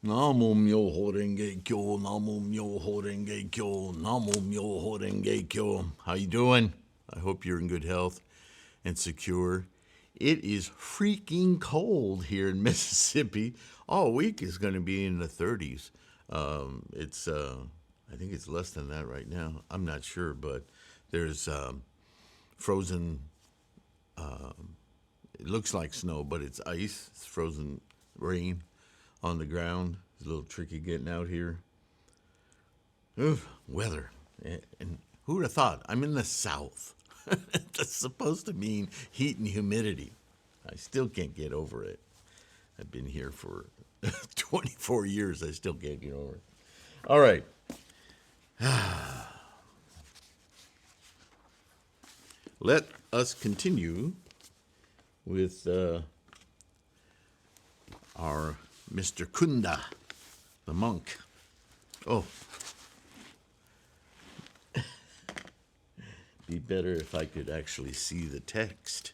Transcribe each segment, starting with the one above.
Namo Myoho Renge Kyo, Namo Myoho Renge Kyo, Namo Myoho Renge Kyo. How you doing? I hope you're in good health and secure. It is freaking cold here in Mississippi. All week is going to be in the 30s. I think it's less than that right now. I'm not sure, but there's frozen. It looks like snow, but it's ice. It's frozen rain on the ground. It's a little tricky getting out here. Oof, weather. And who would have thought? I'm in the South. That's supposed to mean heat and humidity. I still can't get over it. I've been here for 24 years. I still can't get over it. All right. Let us continue with our Mr. Cunda, the monk. Oh, be better if I could actually see the text.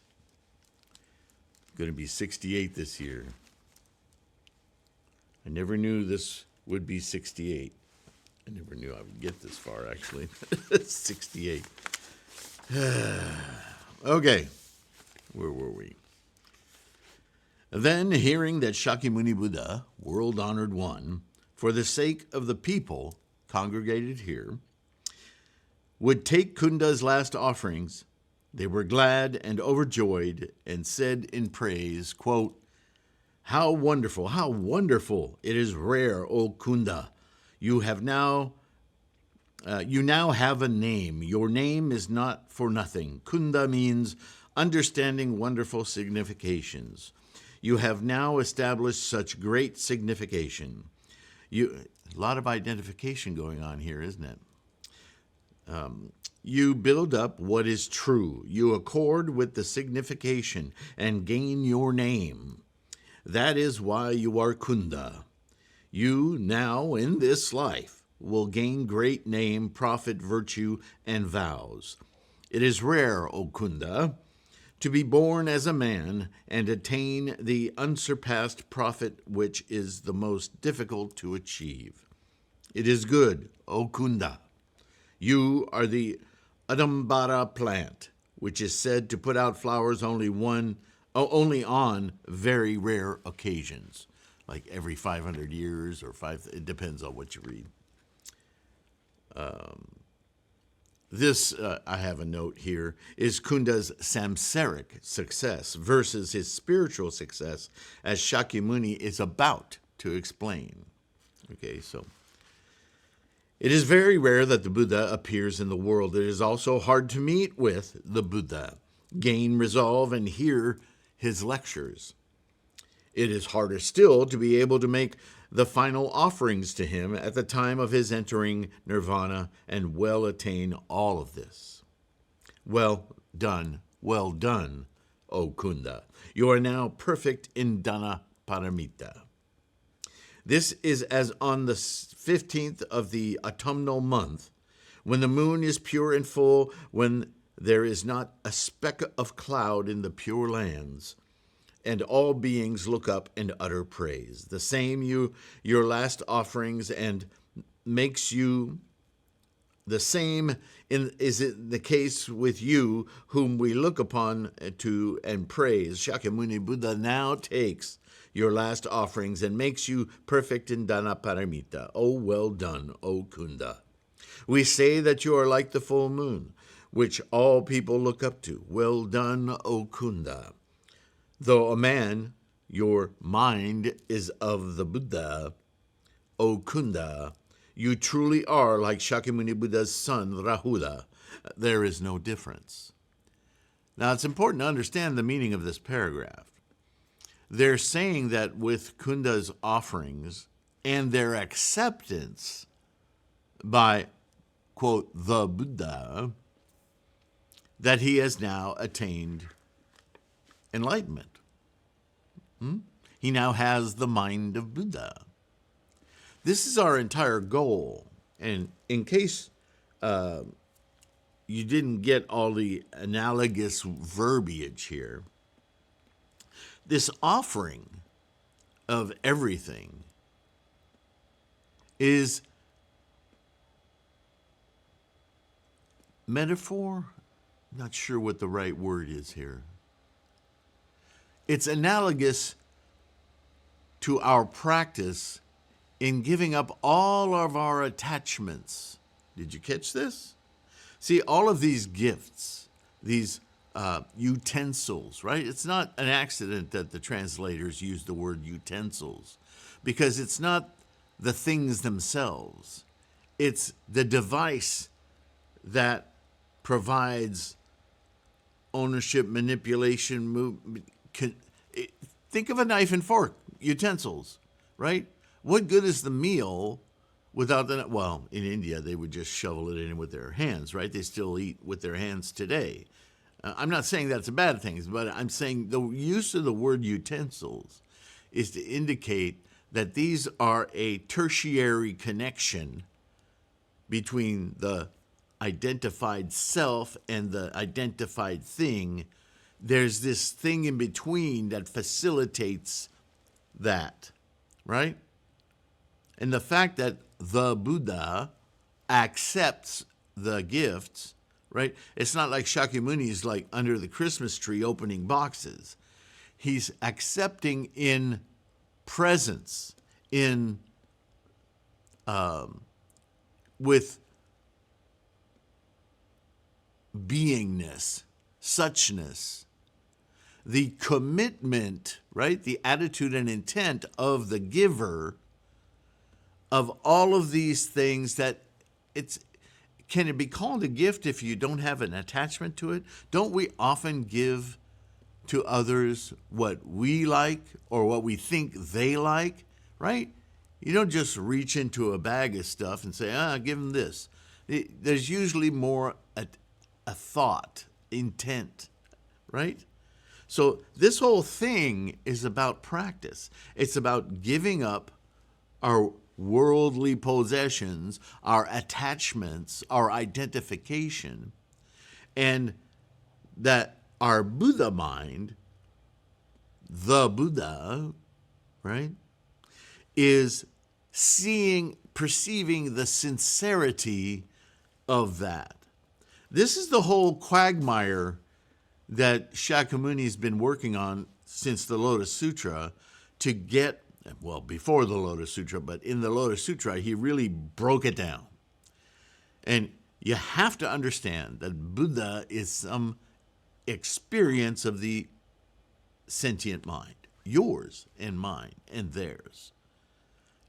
Going to be 68 this year. I never knew this would be 68. I never knew I would get this far, actually. 68. Okay, where were we? Then, hearing that Shakyamuni Buddha, world-honored one, for the sake of the people congregated here, would take Cunda's last offerings, they were glad and overjoyed and said in praise, quote, how wonderful, it is rare, O Cunda. You now have a name. Your name is not for nothing. Cunda means understanding wonderful significations. You have now established such great signification. A lot of identification going on here, isn't it? You build up what is true. You accord with the signification and gain your name. That is why you are Cunda. You now, in this life, will gain great name, profit, virtue, and vows. It is rare, O Cunda, to be born as a man and attain the unsurpassed profit which is the most difficult to achieve. It is good, O Cunda. You are the Adambara plant, which is said to put out flowers only on very rare occasions, like every 500 years or it depends on what you read. This, I have a note here, is Cunda's samsaric success versus his spiritual success, as Shakyamuni is about to explain. Okay, so it is very rare that the Buddha appears in the world. It is also hard to meet with the Buddha, gain resolve, and hear his lectures. It is harder still to be able to make the final offerings to him at the time of his entering nirvana and well attain all of this. Well done, O Cunda. You are now perfect in dana paramita. This is as on the 15th of the autumnal month, when the moon is pure and full, when there is not a speck of cloud in the pure lands, and all beings look up and utter praise. The same your last offerings, and makes you the same is it the case with you, whom we look upon to and praise. Shakyamuni Buddha now takes your last offerings and makes you perfect in dana paramita. Oh, well done, O Cunda. We say that you are like the full moon, which all people look up to. Well done, O Cunda. Though a man, your mind is of the Buddha, O Cunda. You truly are like Shakyamuni Buddha's son, Rahula. There is no difference. Now, it's important to understand the meaning of this paragraph. They're saying that with Cunda's offerings and their acceptance by, quote, the Buddha, that he has now attained enlightenment. He now has the mind of Buddha. This is our entire goal. And in case you didn't get all the analogous verbiage here, this offering of everything is metaphor. Not sure what the right word is here. It's analogous to our practice in giving up all of our attachments. Did you catch this? See, all of these gifts, these utensils, right? It's not an accident that the translators use the word utensils, because it's not the things themselves. It's the device that provides ownership, manipulation, movement. Think of a knife and fork, utensils, right? What good is the meal without the, well, in India, they would just shovel it in with their hands, right? They still eat with their hands today. I'm not saying that's a bad thing, but I'm saying the use of the word utensils is to indicate that these are a tertiary connection between the identified self and the identified thing. There's this thing in between that facilitates that, right? And the fact that the Buddha accepts the gifts, right? It's not like Shakyamuni is like under the Christmas tree opening boxes. He's accepting in presence, in with beingness, suchness. The commitment, right? The attitude and intent of the giver of all of these things that can it be called a gift if you don't have an attachment to it? Don't we often give to others what we like or what we think they like, right? You don't just reach into a bag of stuff and say, give them this. There's usually more a thought, intent, right? So this whole thing is about practice. It's about giving up our worldly possessions, our attachments, our identification, and that our Buddha mind, the Buddha, right, is perceiving the sincerity of that. This is the whole quagmire that Shakyamuni's been working on since the Lotus Sutra to get, well, before the Lotus Sutra, but in the Lotus Sutra, he really broke it down. And you have to understand that Buddha is some experience of the sentient mind, yours and mine and theirs.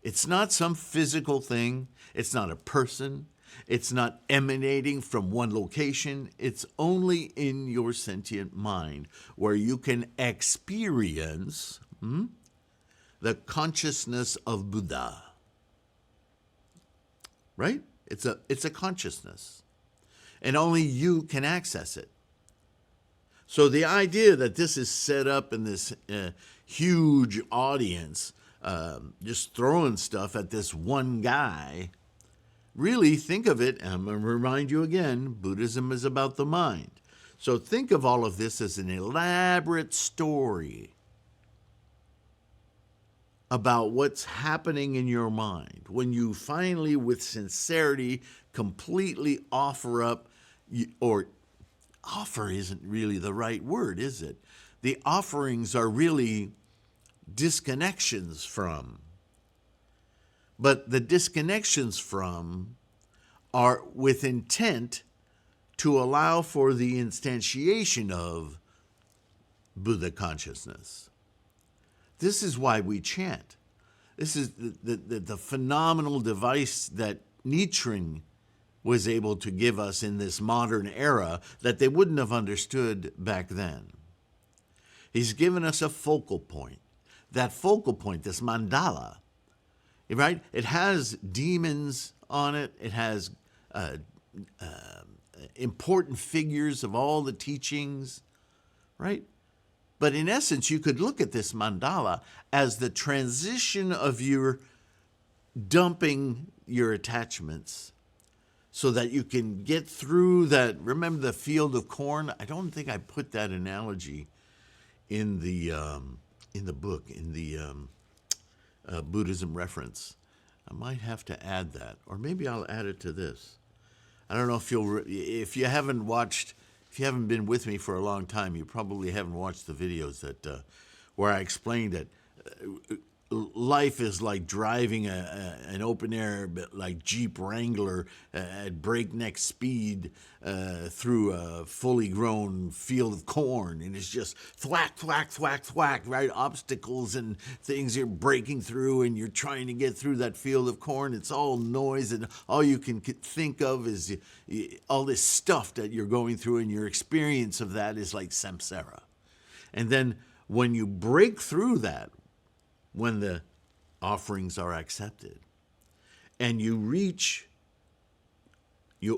It's not some physical thing. It's not a person. It's not emanating from one location. It's only in your sentient mind where you can experience the consciousness of Buddha. Right? It's a consciousness. And only you can access it. So the idea that this is set up in this huge audience, just throwing stuff at this one guy, really think of it, and I'm going to remind you again, Buddhism is about the mind. So think of all of this as an elaborate story about what's happening in your mind when you finally, with sincerity, completely offer up, or offer isn't really the right word, is it? The offerings are really disconnections from. But the disconnections from are with intent to allow for the instantiation of Buddha consciousness. This is why we chant. This is the phenomenal device that Nichiren was able to give us in this modern era that they wouldn't have understood back then. He's given us a focal point. That focal point, this mandala, right? It has demons on it. It has important figures of all the teachings, right? But in essence, you could look at this mandala as the transition of your dumping your attachments so that you can get through that. Remember the field of corn? I don't think I put that analogy in the book, in the Buddhism reference. I might have to add that, or maybe I'll add it to this. I don't know if you haven't been with me for a long time, you probably haven't watched the videos that where I explained that life is like driving an open air, like Jeep Wrangler at breakneck speed through a fully grown field of corn, and it's just thwack, thwack, thwack, thwack, right? Obstacles and things you're breaking through, and you're trying to get through that field of corn. It's all noise, and all you can think of is all this stuff that you're going through, and your experience of that is like samsara. And then when you break through that, when the offerings are accepted, and you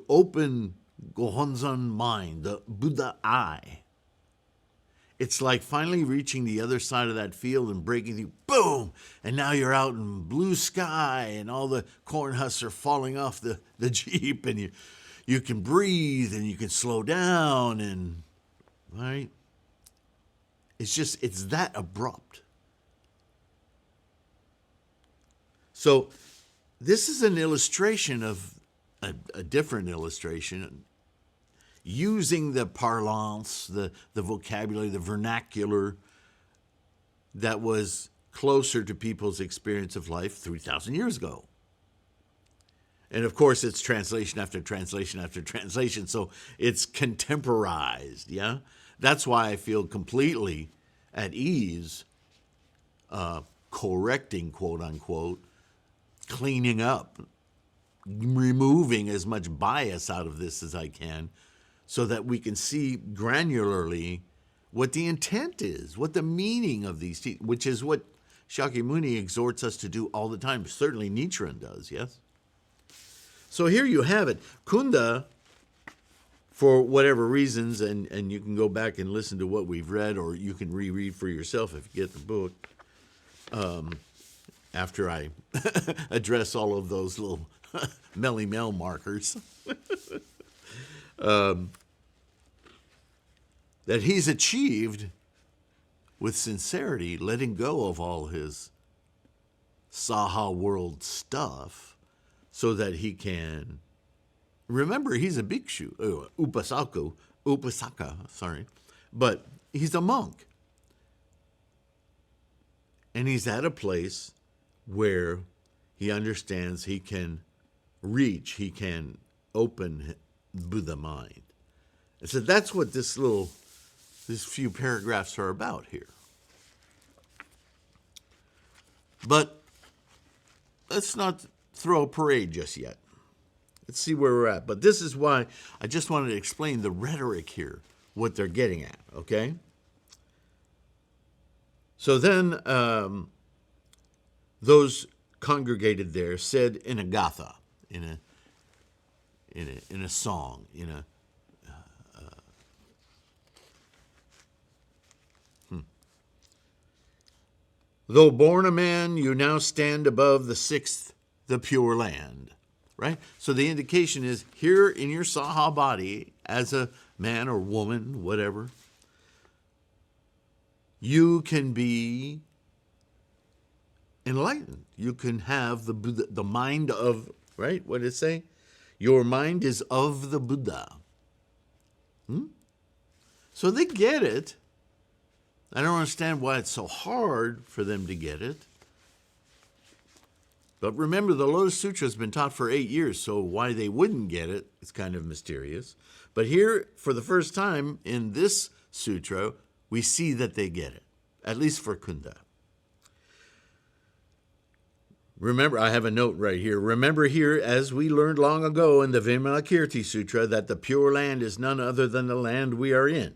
open Gohonzon mind, the Buddha eye, it's like finally reaching the other side of that field and breaking through, boom, and now you're out in blue sky, and all the corn husks are falling off the Jeep, and you can breathe, and you can slow down, and, right? It's that abrupt. So this is an illustration of a different illustration, using the parlance, the vocabulary, the vernacular that was closer to people's experience of life 3,000 years ago. And of course, it's translation after translation after translation, so it's contemporized, yeah? That's why I feel completely at ease correcting, quote unquote, cleaning up, removing as much bias out of this as I can, so that we can see granularly what the intent is, what the meaning of these which is what Shakyamuni exhorts us to do all the time. Certainly Nichiren does, yes? So here you have it. Cunda, for whatever reasons, and you can go back and listen to what we've read, or you can reread for yourself if you get the book, after I address all of those little Melly-Mel markers, that he's achieved with sincerity, letting go of all his Saha world stuff, so that he can, remember, he's a bhikshu, upasaka, but he's a monk. And he's at a place where he understands he can reach, he can open Buddha mind. And so that's what these few paragraphs are about here. But let's not throw a parade just yet. Let's see where we're at. But this is why I just wanted to explain the rhetoric here, what they're getting at, okay? So then those congregated there said in a gatha, in a song, though born a man, you now stand above the sixth, the pure land. Right? So the indication is here in your Saha body, as a man or woman, whatever, you can be enlightened. You can have the Buddha, the mind of, right? What did it say? Your mind is of the Buddha. So they get it. I don't understand why it's so hard for them to get it. But remember, the Lotus Sutra has been taught for 8 years, so why they wouldn't get it is kind of mysterious. But here, for the first time in this sutra, we see that they get it, at least for Cunda. Remember, I have a note right here. Remember here, as we learned long ago in the Vimalakirti Sutra, that the Pure Land is none other than the land we are in,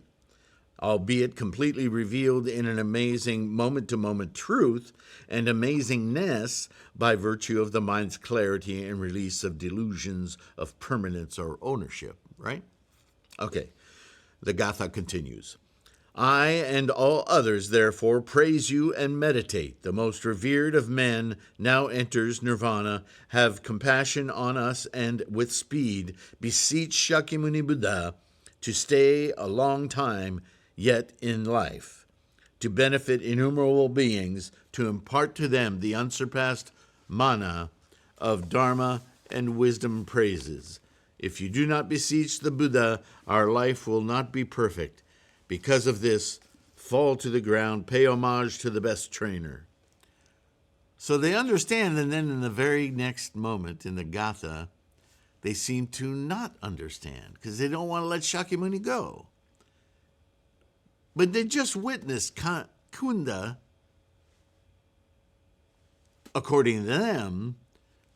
albeit completely revealed in an amazing moment-to-moment truth and amazingness by virtue of the mind's clarity and release of delusions of permanence or ownership, right? Okay, the Gatha continues. I and all others, therefore, praise you and meditate. The most revered of men now enters nirvana. Have compassion on us and with speed beseech Shakyamuni Buddha to stay a long time yet in life, to benefit innumerable beings, to impart to them the unsurpassed mana of Dharma and wisdom praises. If you do not beseech the Buddha, our life will not be perfect. Because of this, fall to the ground, pay homage to the best trainer. So they understand, and then in the very next moment in the Gatha, they seem to not understand because they don't want to let Shakyamuni go. But they just witnessed Cunda, according to them,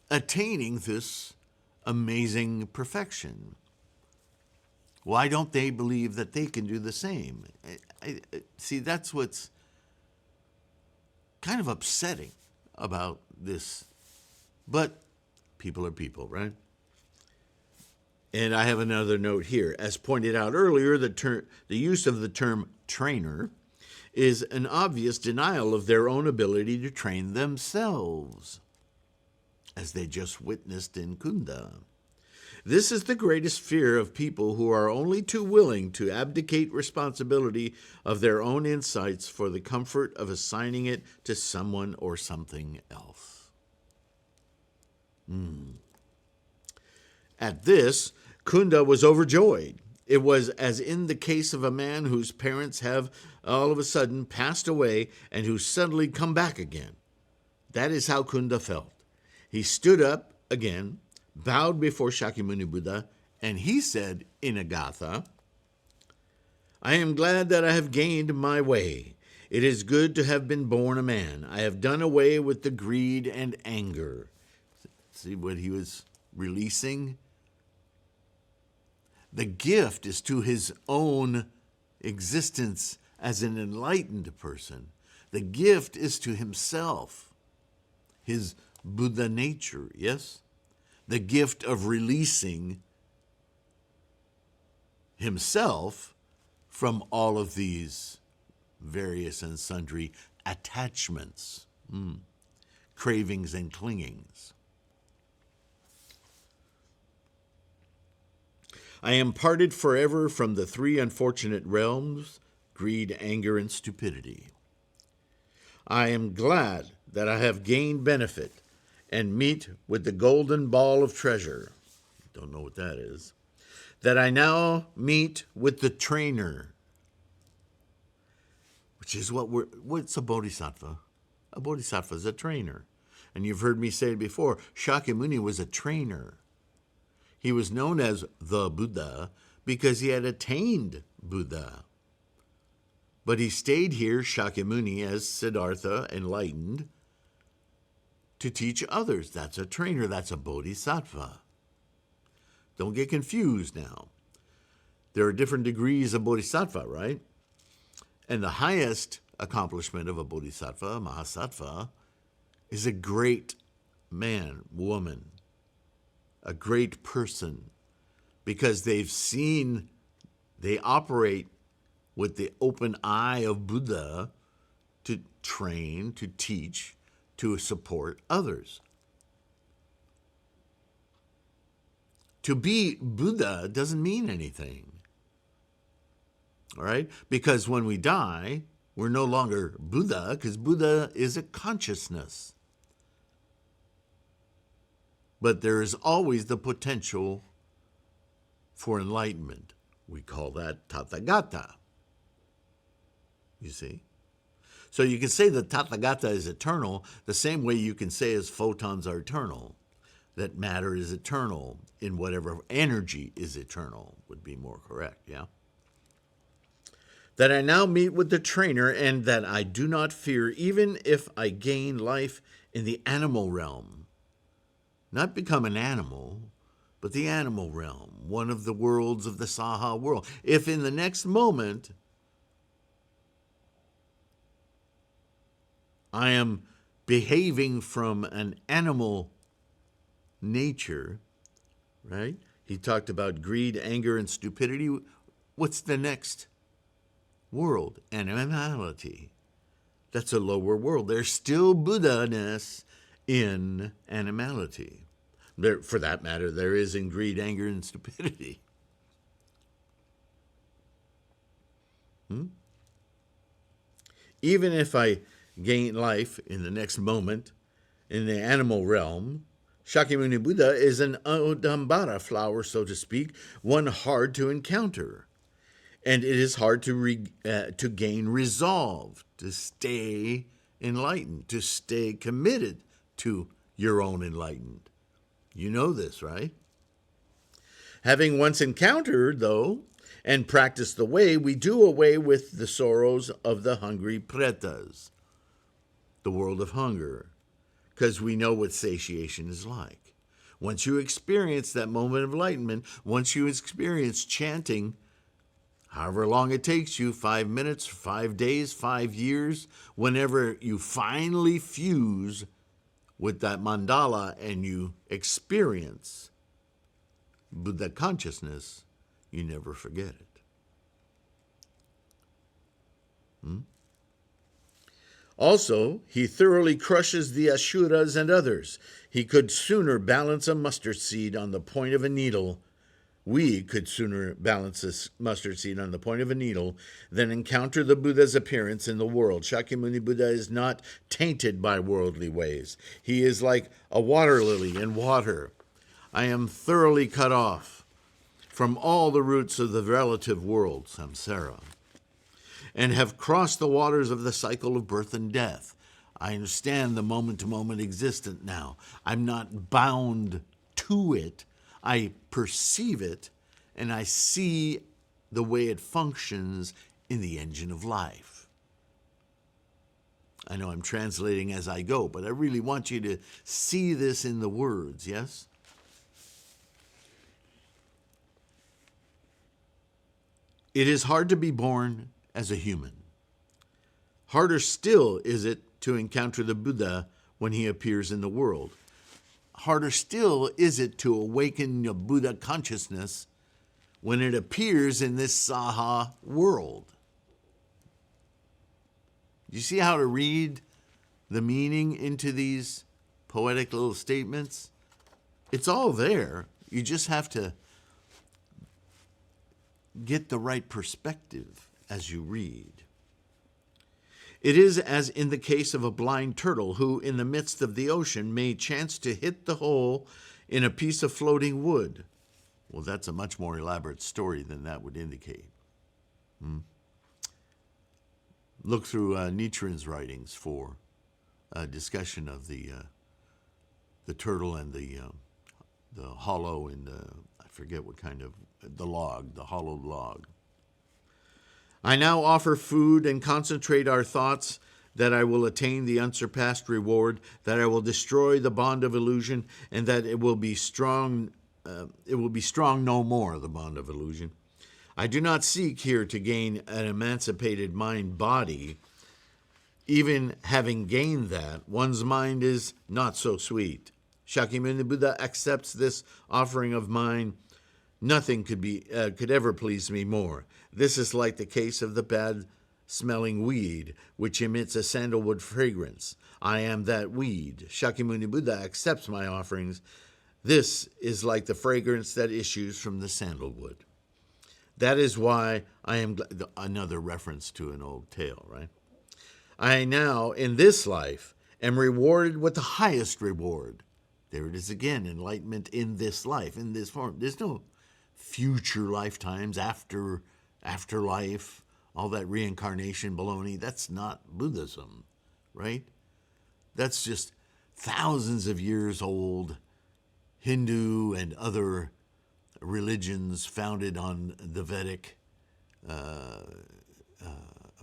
attaining this amazing perfection. Why don't they believe that they can do the same? See, that's what's kind of upsetting about this. But people are people, right? And I have another note here. As pointed out earlier, the use of the term trainer is an obvious denial of their own ability to train themselves, as they just witnessed in Cunda. This is the greatest fear of people who are only too willing to abdicate responsibility of their own insights for the comfort of assigning it to someone or something else. At this, Cunda was overjoyed. It was as in the case of a man whose parents have all of a sudden passed away and who suddenly come back again. That is how Cunda felt. He stood up again, bowed before Shakyamuni Buddha, and he said in a Gatha, I am glad that I have gained my way. It is good to have been born a man. I have done away with the greed and anger. See what he was releasing? The gift is to his own existence as an enlightened person. The gift is to himself, his Buddha nature, yes? The gift of releasing himself from all of these various and sundry attachments, cravings and clingings. I am parted forever from the three unfortunate realms, greed, anger, and stupidity. I am glad that I have gained benefit and meet with the golden ball of treasure. Don't know what that is. That I now meet with the trainer, which is what's a bodhisattva? A bodhisattva is a trainer. And you've heard me say it before, Shakyamuni was a trainer. He was known as the Buddha because he had attained Buddha. But he stayed here, Shakyamuni, as Siddhartha, enlightened, to teach others. That's a trainer. That's a bodhisattva. Don't get confused now. There are different degrees of bodhisattva, right? And the highest accomplishment of a bodhisattva, a mahasattva, is a great man, woman, a great person, because they operate with the open eye of Buddha to train, to teach, to support others. To be Buddha doesn't mean anything, all right? Because when we die, we're no longer Buddha, because Buddha is a consciousness. But there is always the potential for enlightenment. We call that Tathagata. You see? So you can say that Tathagata is eternal the same way you can say as photons are eternal, that matter is eternal in whatever energy is eternal would be more correct, yeah? That I now meet with the trainer and that I do not fear even if I gain life in the animal realm. Not become an animal, but the animal realm, one of the worlds of the Saha world. If in the next moment I am behaving from an animal nature, right? He talked about greed, anger, and stupidity. What's the next world? Animality. That's a lower world. There's still Buddha-ness in animality. There, for that matter, there is in greed, anger, and stupidity. Even if I gain life in the next moment in the animal realm, Shakyamuni Buddha is an Udambara flower, so to speak, one hard to encounter. And it is hard to gain resolve, to stay enlightened, to stay committed to your own enlightenment. You know this, right? Having once encountered, though, and practiced the way, we do away with the sorrows of the hungry pretas, the world of hunger, because we know what satiation is like. Once you experience that moment of enlightenment, once you experience chanting, however long it takes you, 5 minutes, 5 days, 5 years, whenever you finally fuse with that mandala and you experience Buddha consciousness, you never forget it. Also, he thoroughly crushes the Asuras and others. He could sooner balance a mustard seed on the point of a needle. We could sooner balance this mustard seed on the point of a needle than encounter the Buddha's appearance in the world. Shakyamuni Buddha is not tainted by worldly ways. He is like a water lily in water. I am thoroughly cut off from all the roots of the relative world, samsara, and have crossed the waters of the cycle of birth and death. I understand the moment-to-moment existence now. I'm not bound to it. I perceive it, and I see the way it functions in the engine of life. I know I'm translating as I go, but I really want you to see this in the words, yes? It is hard to be born as a human. Harder still is it to encounter the Buddha when he appears in the world. Harder still is it to awaken your Buddha consciousness when it appears in this Saha world. You see how to read the meaning into these poetic little statements? It's all there. You just have to get the right perspective as you read. It is as in the case of a blind turtle who, in the midst of the ocean, may chance to hit the hole in a piece of floating wood. Well, that's a much more elaborate story than that would indicate. Look through Nichiren's writings for a discussion of the turtle and the hollow and I forget what kind of, the log, the hollowed log. I now offer food and concentrate our thoughts that I will attain the unsurpassed reward, that I will destroy the bond of illusion, and that it will be strong no more, the bond of illusion. I do not seek here to gain an emancipated mind-body. Even having gained that, one's mind is not so sweet. Shakyamuni Buddha accepts this offering of mine. Nothing could ever please me more. This is like the case of the bad-smelling weed, which emits a sandalwood fragrance. I am that weed. Shakyamuni Buddha accepts my offerings. This is like the fragrance that issues from the sandalwood. That is why I am another reference to an old tale, right? I now, in this life, am rewarded with the highest reward. There it is again, enlightenment in this life, in this form. There's no future lifetimes, afterlife, all that reincarnation baloney. That's not Buddhism, right? That's just thousands of years old Hindu and other religions founded on the Vedic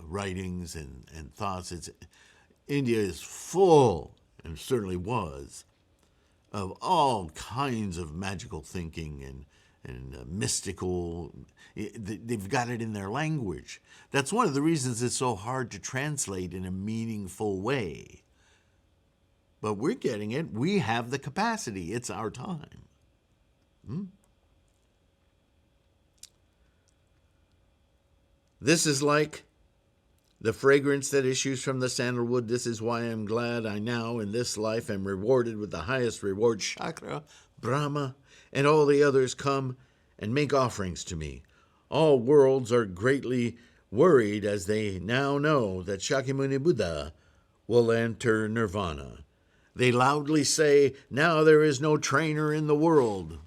writings and thoughts. India is full, and certainly was, of all kinds of magical thinking and mystical. They've got it in their language. That's one of the reasons it's so hard to translate in a meaningful way. But we're getting it. We have the capacity. It's our time. This is like the fragrance that issues from the sandalwood. This is why I am glad I now, in this life, am rewarded with the highest reward. Shakra, Brahma, and all the others come and make offerings to me. All worlds are greatly worried as they now know that Shakyamuni Buddha will enter nirvana. They loudly say, now there is no trainer in the world.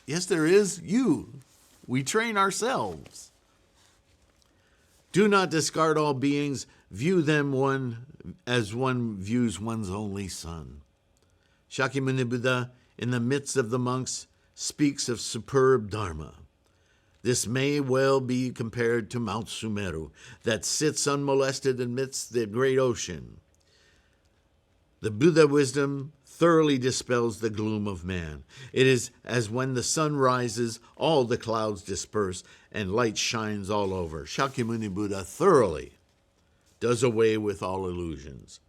Yes, there is. You. We train ourselves. Do not discard all beings. View them as one views one's only son. Shakyamuni Buddha, in the midst of the monks, speaks of superb dharma. This may well be compared to Mount Sumeru, that sits unmolested amidst the great ocean. The Buddha wisdom thoroughly dispels the gloom of man. It is as when the sun rises, all the clouds disperse, and light shines all over. Shakyamuni Buddha thoroughly does away with all illusions.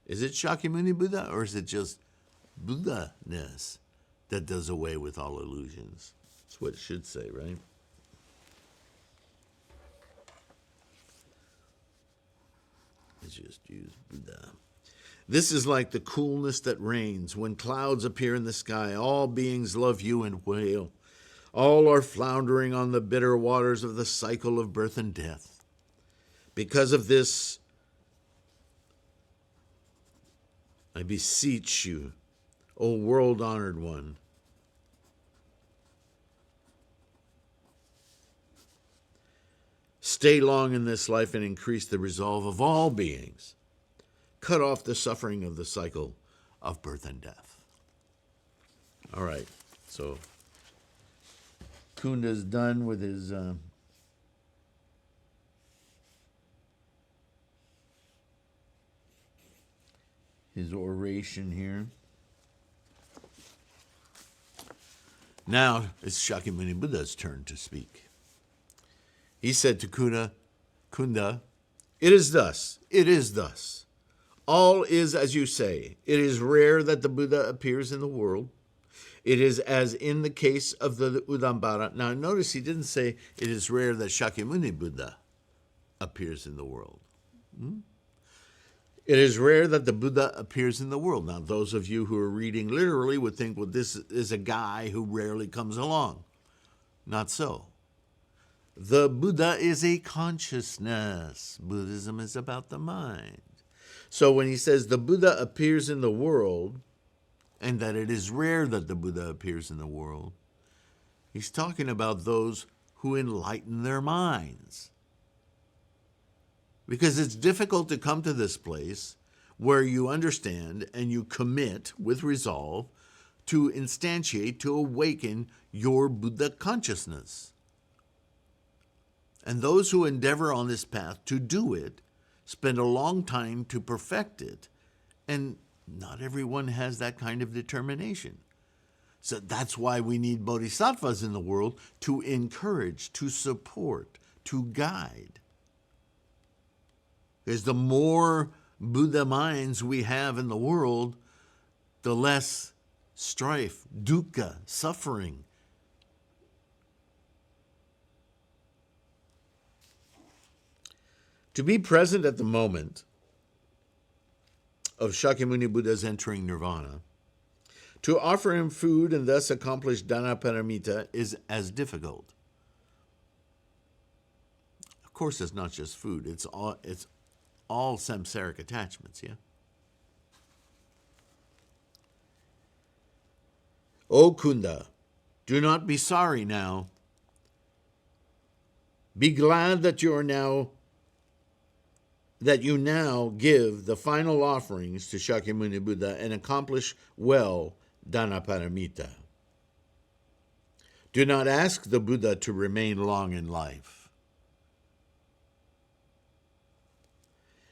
Is it Shakyamuni Buddha, or is it just Buddha-ness that does away with all illusions? That's what it should say, right? Let's just use Buddha. This is like the coolness that reigns when clouds appear in the sky. All beings love you and wail. All are floundering on the bitter waters of the cycle of birth and death. Because of this, I beseech you, O world-honored one, stay long in this life and increase the resolve of all beings. Cut off the suffering of the cycle of birth and death. All right, so Cunda's done with his oration here. Now it's Shakyamuni Buddha's turn to speak. He said to Cunda, it is thus. All is as you say. It is rare that the Buddha appears in the world. It is as in the case of the Udambara. Now notice he didn't say it is rare that Shakyamuni Buddha appears in the world. It is rare that the Buddha appears in the world. Now those of you who are reading literally would think, well, this is a guy who rarely comes along. Not so. The Buddha is a consciousness. Buddhism is about the mind. So when he says the Buddha appears in the world, and that it is rare that the Buddha appears in the world, he's talking about those who enlighten their minds. Because it's difficult to come to this place where you understand and you commit with resolve to instantiate, to awaken your Buddha consciousness. And those who endeavor on this path to do it spend a long time to perfect it. And not everyone has that kind of determination. So that's why we need bodhisattvas in the world to encourage, to support, to guide. Because the more Buddha minds we have in the world, the less strife, dukkha, suffering. To be present at the moment of Shakyamuni Buddha's entering nirvana, to offer him food and thus accomplish Dhanaparamita is as difficult. Of course, it's not just food. It's all samsaric attachments, yeah? O Cunda, do not be sorry now. Be glad that you now give the final offerings to Shakyamuni Buddha and accomplish well Dhanaparamita. Do not ask the Buddha to remain long in life.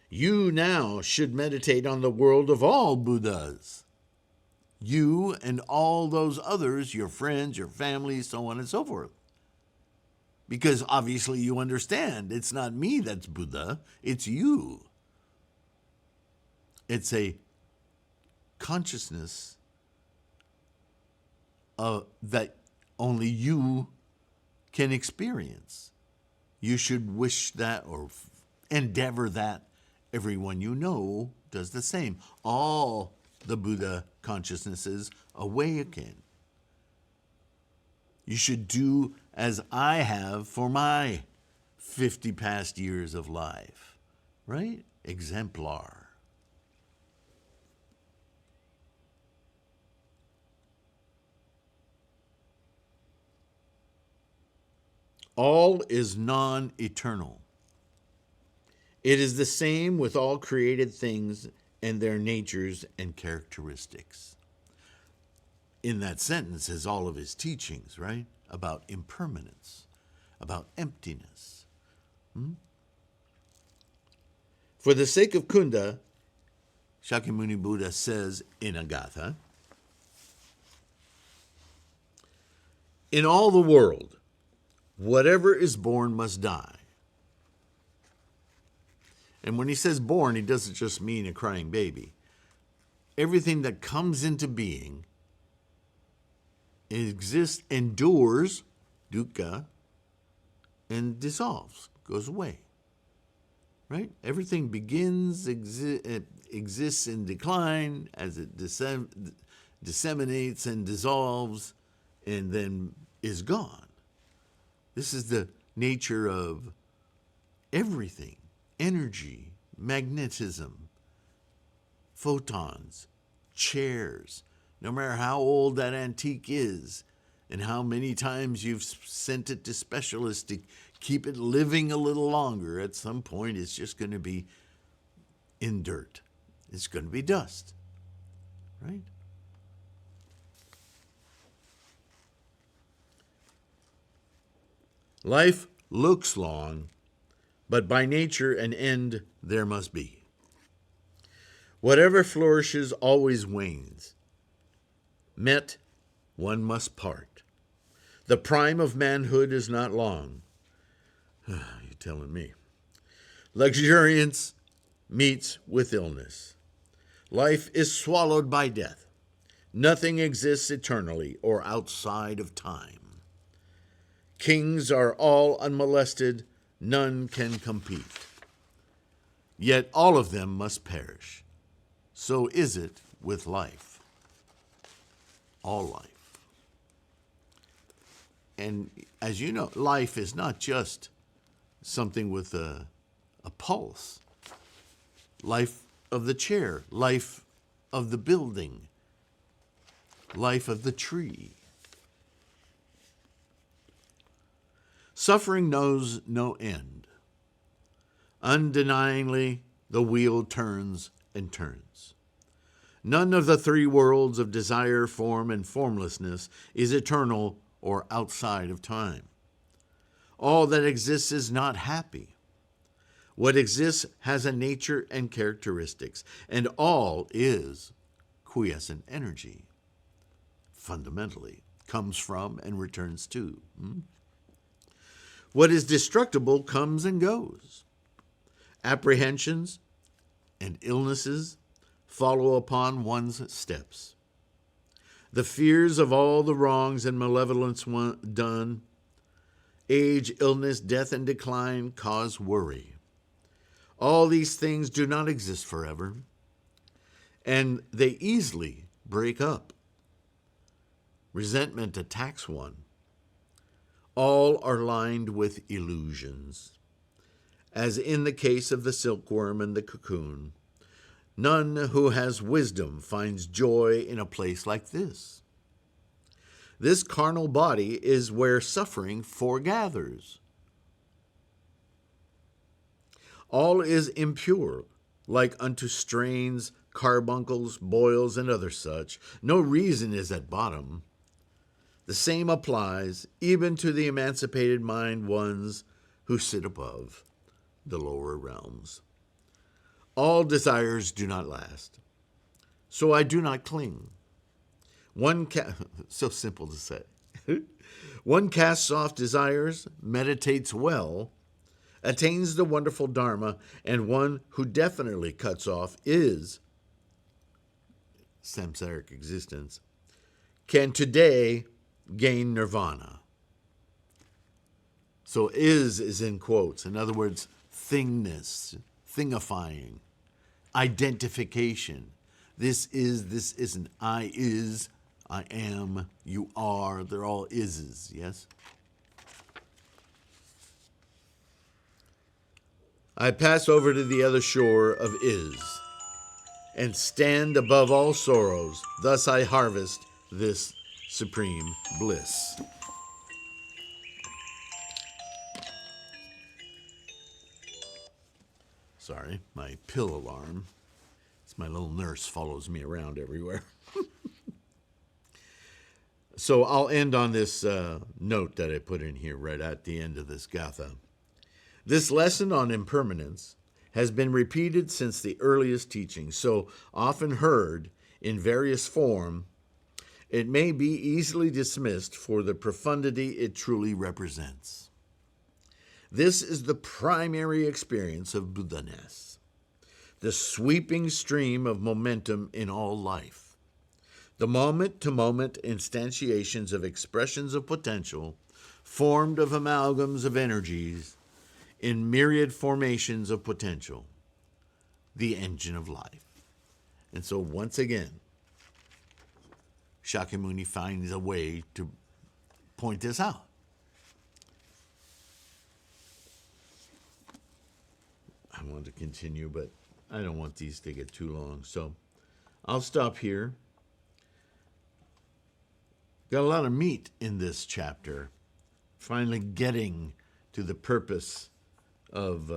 You now should meditate on the world of all Buddhas. You and all those others, your friends, your family, so on and so forth. Because obviously you understand, it's not me that's Buddha, it's you. It's a consciousness that only you can experience. You should wish that or endeavor that everyone you know does the same. All the Buddha consciousnesses awaken. You should do as I have for my 50 past years of life, right? Exemplar. All is non-eternal. It is the same with all created things and their natures and characteristics. In that sentence is all of his teachings, right? About impermanence, about emptiness. For the sake of Cunda, Shakyamuni Buddha says in a Gatha, in all the world, whatever is born must die. And when he says born, he doesn't just mean a crying baby. Everything that comes into being exists, endures, dukkha, and dissolves, goes away. Right? Everything begins, exists in decline as it disseminates and dissolves and then is gone. This is the nature of everything. Energy, magnetism, photons, chairs. No matter how old that antique is and how many times you've sent it to specialists to keep it living a little longer, at some point it's just going to be in dirt. It's going to be dust, right? Life looks long, but by nature an end there must be. Whatever flourishes always wanes. Met, one must part. The prime of manhood is not long. You're telling me. Luxuriance meets with illness. Life is swallowed by death. Nothing exists eternally or outside of time. Kings are all unmolested, none can compete. Yet all of them must perish. So is it with life. All life. And as you know, life is not just something with a pulse. Life of the chair, life of the building, life of the tree. Suffering knows no end. Undeniably, the wheel turns and turns. None of the three worlds of desire, form, and formlessness is eternal or outside of time. All that exists is not happy. What exists has a nature and characteristics, and all is quiescent energy. Fundamentally, comes from and returns to. What is destructible comes and goes. Apprehensions and illnesses follow upon one's steps. The fears of all the wrongs and malevolence done, age, illness, death, and decline cause worry. All these things do not exist forever, and they easily break up. Resentment attacks one. All are lined with illusions. As in the case of the silkworm and the cocoon, none who has wisdom finds joy in a place like this. This carnal body is where suffering foregathers. All is impure, like unto strains, carbuncles, boils, and other such. No reason is at bottom. The same applies even to the emancipated mind ones who sit above the lower realms. All desires do not last, so I do not cling. So simple to say. One casts off desires, meditates well, attains the wonderful Dharma, and one who definitely cuts off is samsaric existence, can today gain nirvana. So is in quotes. In other words, thingness, thingifying, identification. This is, this isn't. I is, I am, you are. They're all ises, yes? I pass over to the other shore of is, and stand above all sorrows. Thus I harvest this supreme bliss. Sorry, my pill alarm. It's my little nurse follows me around everywhere. So I'll end on this note that I put in here right at the end of this gatha. This lesson on impermanence has been repeated since the earliest teachings, so often heard in various form, it may be easily dismissed for the profundity it truly represents. This is the primary experience of Buddha-ness, the sweeping stream of momentum in all life. The moment-to-moment instantiations of expressions of potential, formed of amalgams of energies, in myriad formations of potential, the engine of life. And so once again, Shakyamuni finds a way to point this out. I want to continue, but I don't want these to get too long, so I'll stop here. Got a lot of meat in this chapter, finally getting to the purpose of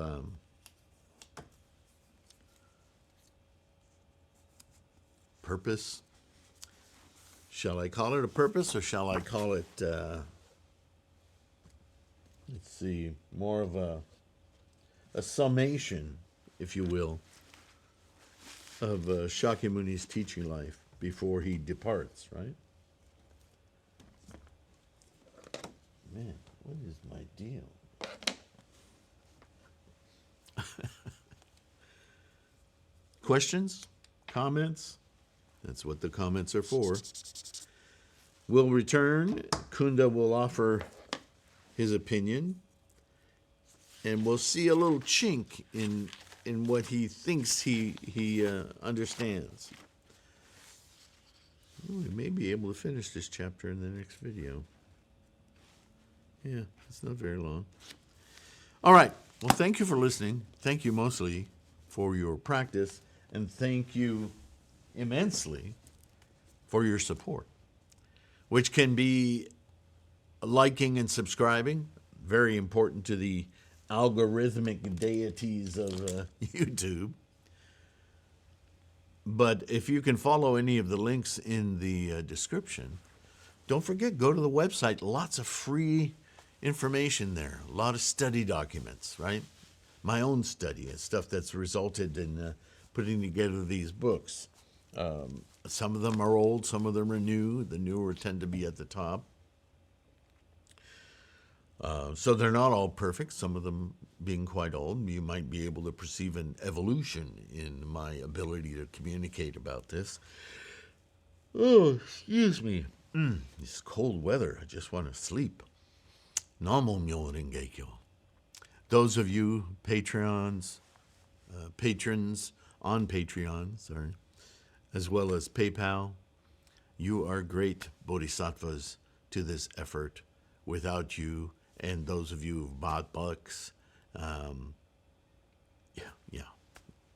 purpose. Shall I call it a purpose, or shall I call it, let's see, more of a summation, if you will, of Shakyamuni's teaching life before he departs, right? Man, what is my deal? Questions? Comments? That's what the comments are for. We'll return. Cunda will offer his opinion. And we'll see a little chink in what he thinks he understands. Well, we may be able to finish this chapter in the next video. Yeah, it's not very long. All right. Well, thank you for listening. Thank you mostly for your practice. And thank you immensely for your support, which can be liking and subscribing. Very important to the algorithmic deities of YouTube. But if you can follow any of the links in the description, don't forget, go to the website. Lots of free information there. A lot of study documents, right? My own study and stuff that's resulted in putting together these books. Some of them are old, some of them are new. The newer tend to be at the top. So they're not all perfect, some of them being quite old. You might be able to perceive an evolution in my ability to communicate about this. Oh, excuse me. This cold weather, I just want to sleep. Namo myo rengekyo. Those of you patrons on Patreon, as well as PayPal, you are great bodhisattvas to this effort. Without you, and those of you who've bought books,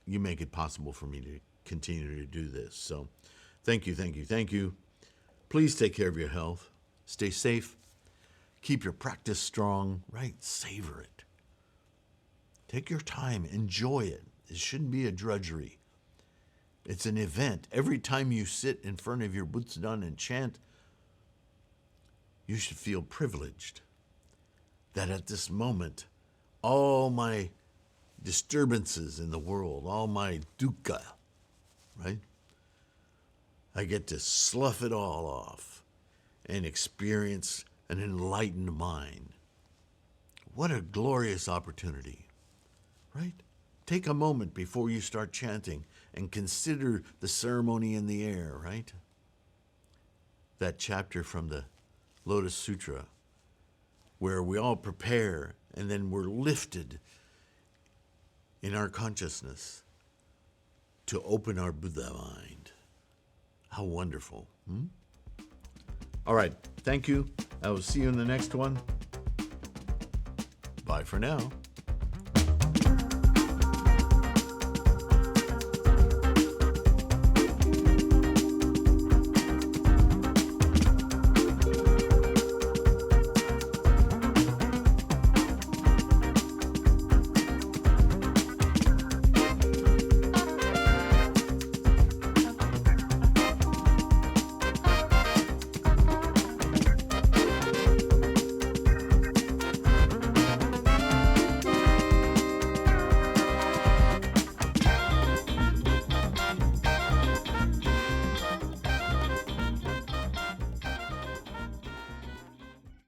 you make it possible for me to continue to do this. So thank you, thank you, thank you. Please take care of your health. Stay safe. Keep your practice strong, right? Savor it. Take your time. Enjoy it. It shouldn't be a drudgery. It's an event. Every time you sit in front of your Butsudan and chant, you should feel privileged that at this moment, all my disturbances in the world, all my dukkha, right? I get to slough it all off and experience an enlightened mind. What a glorious opportunity, right? Take a moment before you start chanting and consider the ceremony in the air, right? That chapter from the Lotus Sutra, where we all prepare and then we're lifted in our consciousness to open our Buddha mind. How wonderful. All right. Thank you. I will see you in the next one. Bye for now.